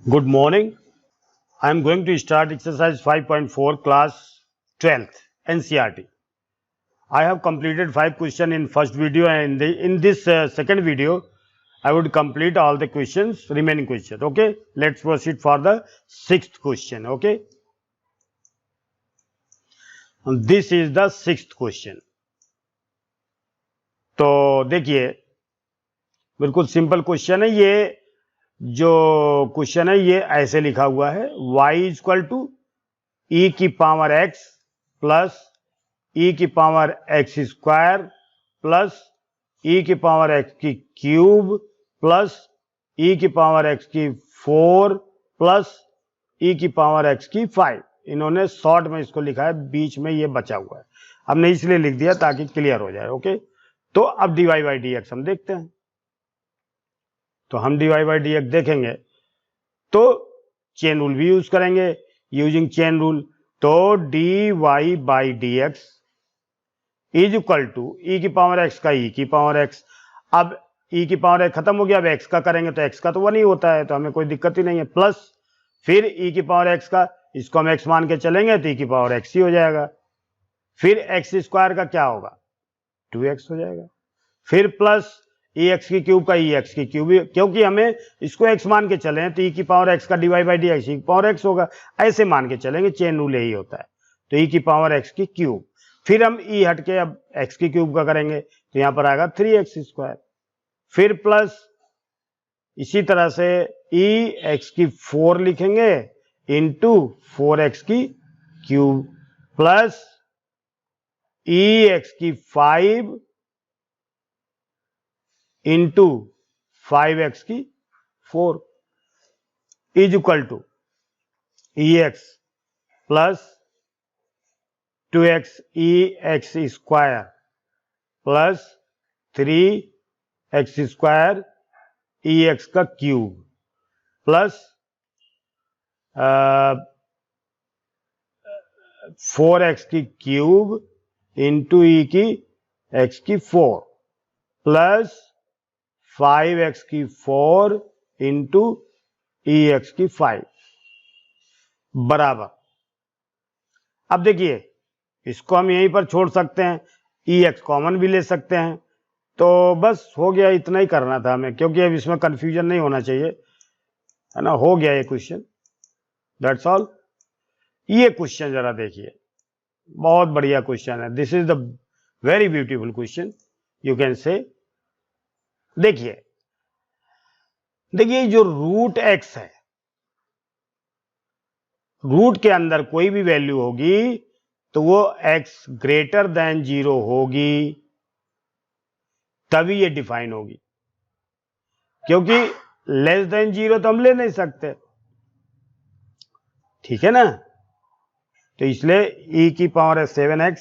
Good morning. I am going to start exercise 5.4 class 12th NCERT. I have completed 5 questions in first video, and in this second video I would complete all the questions, remaining questions. Okay, let's proceed for the 6th question. Okay, and this is the 6th question. तो देखिए बिल्कुल simple question है। ये जो question है ये ऐसे लिखा हुआ है, y इक्वल टू ई की पावर x प्लस ई की पावर x स्क्वायर प्लस ई की पावर x की क्यूब प्लस ई की पावर x की 4 प्लस ई की पावर x की 5। इन्होंने शॉर्ट में इसको लिखा है, बीच में ये बचा हुआ है, हमने इसलिए लिख दिया ताकि क्लियर हो जाए। ओके, तो अब dy बाई dx हम देखते हैं। तो हम dy बाई dx देखेंगे तो चेन रूल भी यूज करेंगे। यूजिंग चेन रूल, तो dy by dx is equal to e की पावर x का ई की पावर x। अब ई की पावर x खत्म हो गया, अब x का करेंगे तो x का तो 1 ही होता है, तो हमें कोई दिक्कत ही नहीं है। प्लस फिर ई की पावर x का, इसको हम x मान के चलेंगे तो ई की पावर x ही हो जाएगा। फिर x स्क्वायर का क्या होगा, 2x हो जाएगा। फिर प्लस ई एक्स की क्यूब का ई एक्स की क्यूब, क्योंकि हमें इसको x मान के चले तो ई की पावर x का डिवाइड बाई डी एक्स की पावर x होगा, ऐसे मान के चलेंगे, चेन रूल यही होता है। तो ई की पावर x की क्यूब, फिर हम ई हट के अब x की क्यूब का करेंगे तो यहां पर आएगा 3x स्क्वायर। फिर प्लस इसी तरह से ई एक्स की 4 लिखेंगे इंटू 4x की क्यूब प्लस ई एक्स की 5 इंटू 5x की 4 is equal to e x plus 2x e x square plus 3x square e x का क्यूब प्लस 4x की क्यूब इंटू ई की x की 4 प्लस 5x की 4 इंटू ई x की 5 बराबर। अब देखिए इसको हम यहीं पर छोड़ सकते हैं, ई एक्स कॉमन भी ले सकते हैं। तो बस हो गया, इतना ही करना था हमें, क्योंकि अब इसमें कंफ्यूजन नहीं होना चाहिए, है ना। हो गया ये क्वेश्चन, दैट्स ऑल। ये क्वेश्चन जरा देखिए, बहुत बढ़िया क्वेश्चन है। This is the very beautiful question, you can say. देखिए जो रूट x है, रूट के अंदर कोई भी वैल्यू होगी तो वो x ग्रेटर देन 0 होगी, तभी ये डिफाइन होगी। क्योंकि लेस देन 0 तो हम ले नहीं सकते, ठीक है ना। तो इसलिए e की पावर है 7x,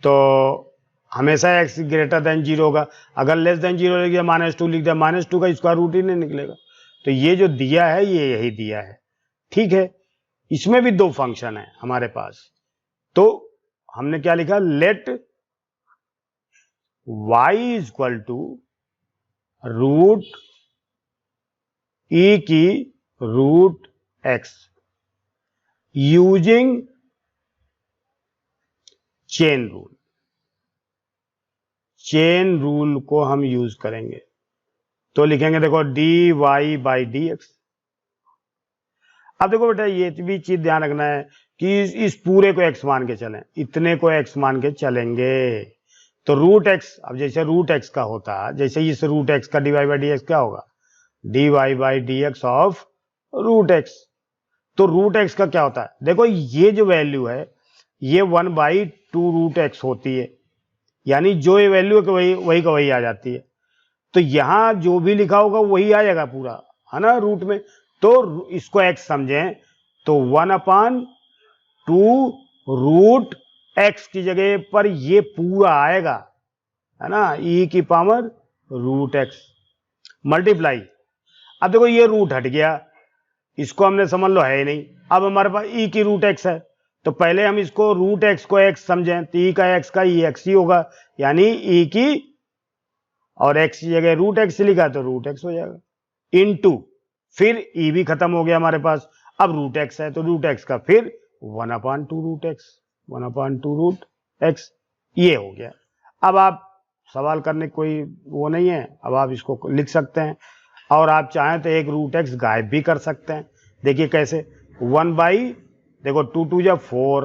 तो हमेशा x ग्रेटर देन 0 होगा। अगर लेस देन 0 लिख दिया, -2 लिख दिया, -2 का स्क्वायर रूट ही नहीं निकलेगा। तो ये जो दिया है ये यही दिया है, ठीक है। इसमें भी 2 फंक्शन है हमारे पास, तो हमने क्या लिखा, let y equal to root e की root x using chain rule. Chain rule को हम यूज करेंगे तो लिखेंगे, देखो dy बाई dx। अब देखो बेटा ये भी चीज ध्यान रखना है कि इस पूरे को x मान के चलें, इतने को x मान के चलेंगे। तो रूट x, अब जैसे रूट x का होता, जैसे इस रूट x का dy बाई dx क्या होगा, dy by dx of root x। तो रूट x का क्या होता है, देखो ये जो वैल्यू है ये 1/2 रूट x होती है, यानी जो ये वैल्यू है वही का वही आ जाती है। तो यहां जो भी लिखा होगा वही आ जाएगा पूरा, है ना, रूट में। तो इसको x समझें तो 1/2 रूट x की जगह पर ये पूरा आएगा, है ना, e की पावर रूट x मल्टीप्लाई। अब देखो ये रूट हट गया, इसको हमने समझ लो है ही नहीं। अब हमारे पास e की रूट x है, तो पहले हम इसको रूट x को x समझें तो e का x का e x ही होगा, यानी e की, और x की जगह रूट x लिखा तो रूट x हो जाएगा। इनटू फिर ई भी खत्म हो गया हमारे पास, अब रूट एक्स है तो रूट एक्स का फिर 1/2 रूट एक्स, 1/2 रूट एक्स, ये हो गया। अब आप सवाल करने की कोई वो नहीं है, अब आप इसको लिख सकते हैं, और आप चाहें तो एक रूट एक्स गायब भी कर सकते हैं। देखिए कैसे, 1 बाई, देखो 2 2 जा 4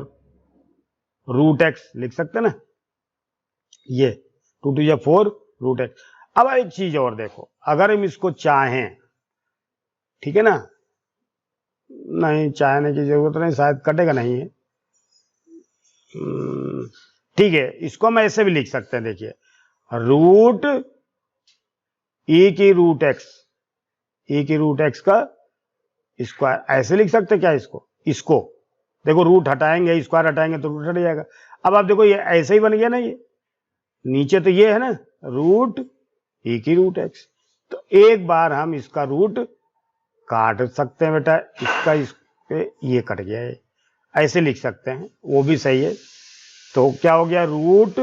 रूट एक्स लिख सकते हैं ना, ये 2 2 जा 4 रूट एक्स। अब एक चीज और देखो, अगर हम इसको चाहें, ठीक है ना, नहीं चाहने की जरूरत नहीं, शायद कटेगा नहीं है, ठीक है, इसको हम ऐसे भी लिख सकते हैं। देखिए रूट ई की रूट एक्स, ई की रूट एक्स का स्क्वायर, ऐसे लिख सकते हैं क्या इसको देखो रूट हटाएंगे, स्क्वायर हटाएंगे तो रूट हट जाएगा। अब आप देखो ये ऐसे ही बन गया ना, ये नीचे तो ये है ना रूट ई की रूट एक्स, तो एक बार हम इसका रूट काट सकते हैं बेटा, इसका इस पे ये कट गया है, ऐसे लिख सकते हैं, वो भी सही है। तो क्या हो गया, रूट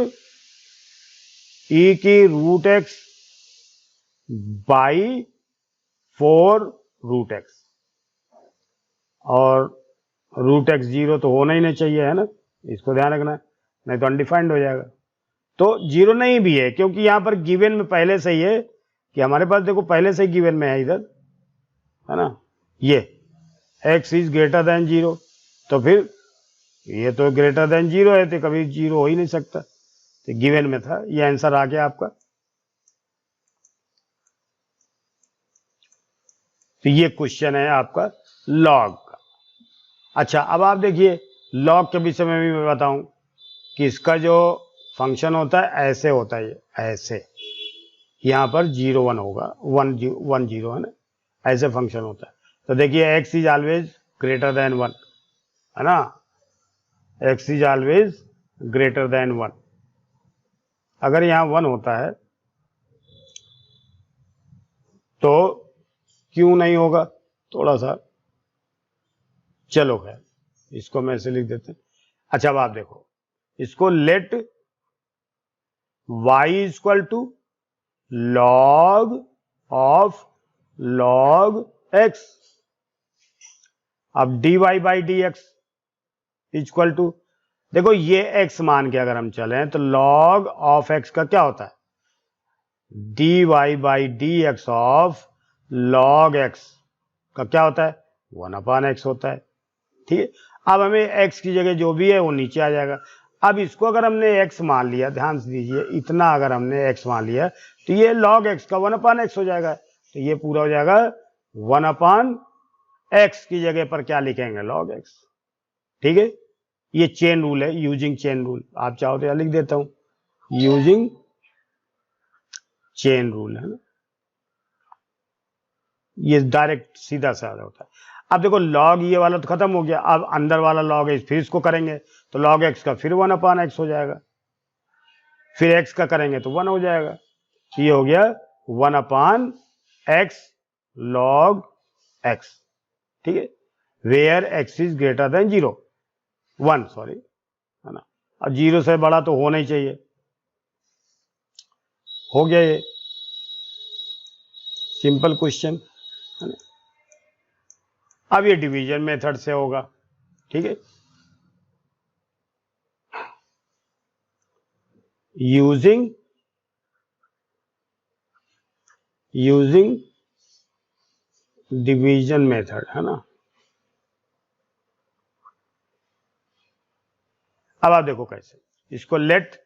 ई की root x by 4 root x, और रूट एक्स 0 तो होना ही नहीं चाहिए, है ना, इसको ध्यान रखना, नहीं तो अनडिफाइंड हो जाएगा। तो 0 नहीं भी है, क्योंकि यहां पर गिवन में पहले से ही है कि हमारे पास देखो पहले से ही गिवन में है इधर, है ना, ये x इज ग्रेटर देन 0, तो फिर ये तो ग्रेटर देन 0 है, तो कभी 0 हो ही नहीं सकता, तो गिवन में था, ये आंसर आ गया आपका। तो ये क्वेश्चन है आपका लॉग का। अच्छा अब आप देखिए लॉग के विषय में भी मैं बताऊं कि इसका जो फंक्शन होता है ऐसे होता है, ये ऐसे, यहां पर 0 1 होगा, 1 0 है ना, ऐसे फंक्शन होता है। तो देखिए x is always greater than 1, है ना, x is always greater than 1। अगर यहां 1 होता है तो क्यों नहीं होगा, थोड़ा सा, चलो खैर इसको मैं ऐसे लिख देते हैं। अच्छा अब आप देखो इसको, let y equal to log of log x, अब dy by d x equal to, देखो ये x मान के अगर हम चलें तो log ऑफ x का क्या होता है, dy by d x of log x का क्या होता है, 1/x होता है, ठीक है। अब हमें x की जगह जो भी है वो नीचे आ जाएगा। अब इसको अगर हमने x मान लिया, ध्यान से दीजिए, इतना अगर हमने x मान लिया तो ये log x का 1/x हो जाएगा, तो ये पूरा हो जाएगा 1/x की जगह पर क्या लिखेंगे, log x, ठीक है। ये चेन रूल है, यूजिंग चेन रूल, आप चाहो तो लिख देता हूं, यूजिंग चेन रूल, है ना, ये डायरेक्ट सीधा साधा होता है। अब देखो लॉग ये वाला तो खत्म हो गया, अब अंदर वाला लॉग है, फिर इसको करेंगे तो log x का फिर 1/x हो जाएगा, फिर x का करेंगे तो 1 हो जाएगा, ये हो गया 1/x log x, ठीक है, where x is greater than 0 1, sorry, है ना, अब 0 से बड़ा तो होना ही चाहिए, हो गया ये सिंपल क्वेश्चन, है ना। अब ये डिवीजन मेथड से होगा, ठीक है, यूजिंग डिवीजन मेथड, है ना। अब आप देखो कैसे, इसको let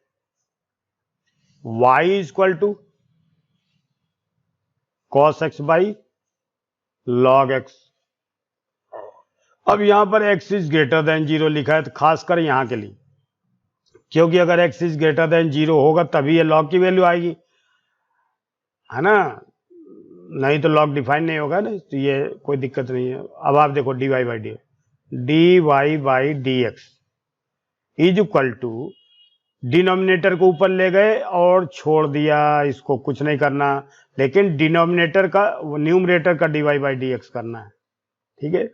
y equal to cos x by log x, अब यहां पर x इज ग्रेटर देन 0 लिखा है, तो खासकर यहां के लिए, क्योंकि अगर x इज ग्रेटर देन 0 होगा तभी ये log की वैल्यू आएगी, है ना, नहीं तो log डिफाइन नहीं होगा ना, तो ये कोई दिक्कत नहीं है। अब आप देखो dy by d x is equal to, denominator को ऊपर ले गए और छोड़ दिया, इसको कुछ नहीं करना, लेकिन डिनोमिनेटर का न्यूमरेटर का dy बाई डी एक्स करना है, ठीक है,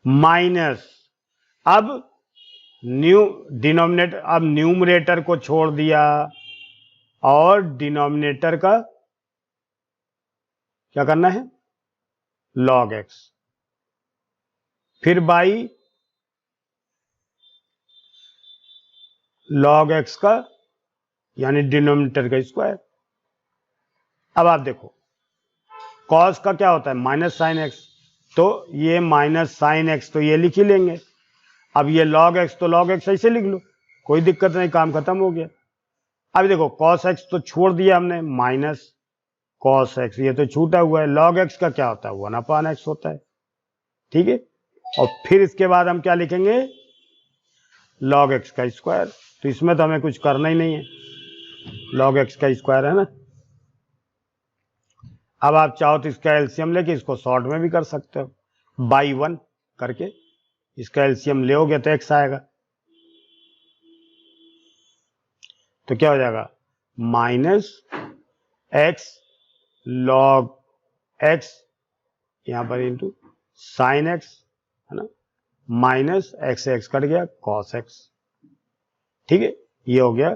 माइनस, अब न्यूमरेटर को छोड़ दिया और डिनोमिनेटर का क्या करना है, log x, फिर बाई log x का यानी डिनोमिनेटर का स्क्वायर। अब आप देखो cos का क्या होता है माइनस साइन एक्स, तो ये माइनस साइन एक्स तो ये लिख ही लेंगे। अब ये log x तो log x ऐसे लिख लो, कोई दिक्कत नहीं, काम खत्म हो गया। अब देखो cos x तो छोड़ दिया हमने, माइनस cos x ये तो छूटा हुआ है। log x का क्या होता है 1/x होता है, ठीक है। और फिर इसके बाद हम क्या लिखेंगे log x का स्क्वायर, तो इसमें तो हमें कुछ करना ही नहीं है, log x का स्क्वायर है ना। अब आप चाहो तो इसका एलसीएम लेके इसको शॉर्ट में भी कर सकते हो, बाई 1 करके इसका एलसीएम लेओगे तो x आएगा, तो क्या हो जाएगा माइनस एक्स log x यहां पर इंटू साइन एक्स है ना, माइनस एक्स एक्स कट गया cos x, ठीक है। ये हो गया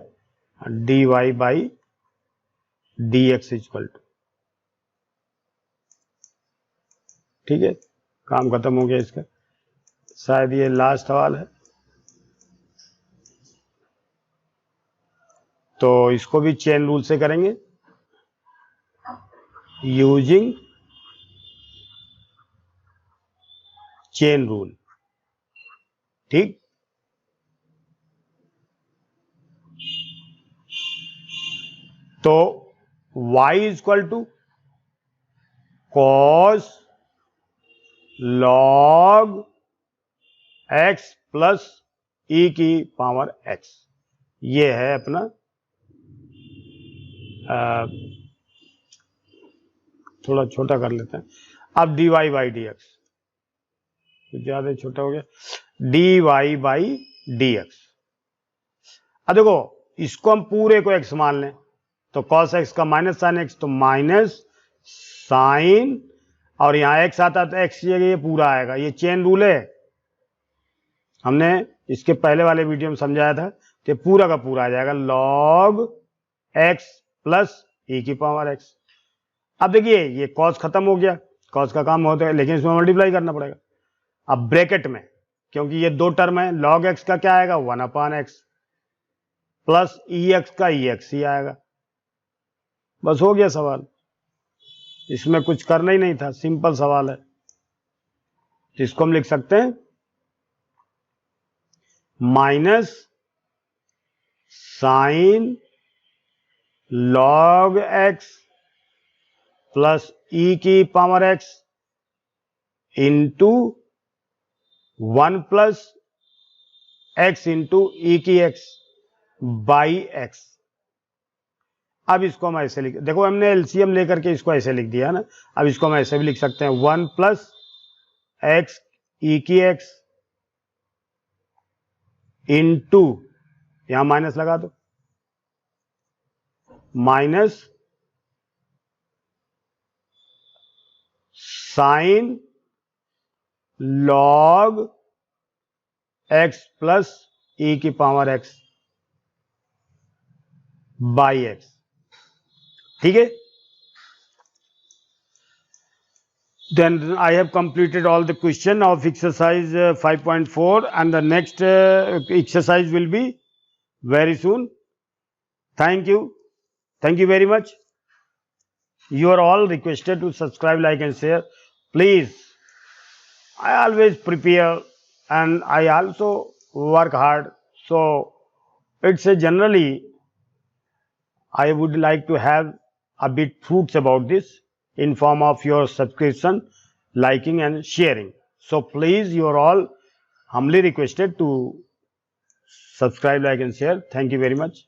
dy by dx equal to, ठीक है, काम खत्म हो गया इसका। शायद ये लास्ट सवाल है, तो इसको भी चेन रूल से करेंगे, यूजिंग चेन रूल, ठीक। तो y equal to cos log x plus e की पावर x, ये है अपना थोड़ा छोटा कर लेते हैं। अब dy बाई डी एक्स, ज्यादा छोटा हो गया, dy बाई डी एक्स। अब देखो इसको हम पूरे को x मान लें, तो cos x का माइनस साइन x, तो माइनस साइन, और यहां x आता तो x ये पूरा आएगा, ये चेन रूल है, हमने इसके पहले वाले वीडियो में समझाया था, तो पूरा का पूरा आ जाएगा log x प्लस e की पावर x। अब देखिए ये cos खत्म हो गया, cos का काम होता है, लेकिन इसमें मल्टीप्लाई करना पड़ेगा। अब ब्रैकेट में, क्योंकि ये दो टर्म है, log x का क्या आएगा 1/x प्लस ex का ex ही आएगा, बस हो गया सवाल, इसमें कुछ करना ही नहीं था, सिंपल सवाल है। इसको हम लिख सकते हैं minus sine log x plus e की power x into 1 plus x into e की x बाई x। अब इसको हम ऐसे लिख, देखो हमने एलसीएम लेकर के इसको ऐसे लिख दिया ना, अब इसको हम ऐसे भी लिख सकते हैं 1 प्लस x e की x इंटू, यहां माइनस लगा दो, minus sine log x plus e की पावर x बाई x, ठीक है। Then I have completed all the question of exercise 5.4 and the next exercise will be very soon. Thank you. Thank you very much. You are all requested to subscribe, like and share. Please, I always prepare and I also work hard. So it's a generally I would like to have a bit fruits about this in form of your subscription, liking and sharing. So please, you are all humbly requested to subscribe, like and share. Thank you very much.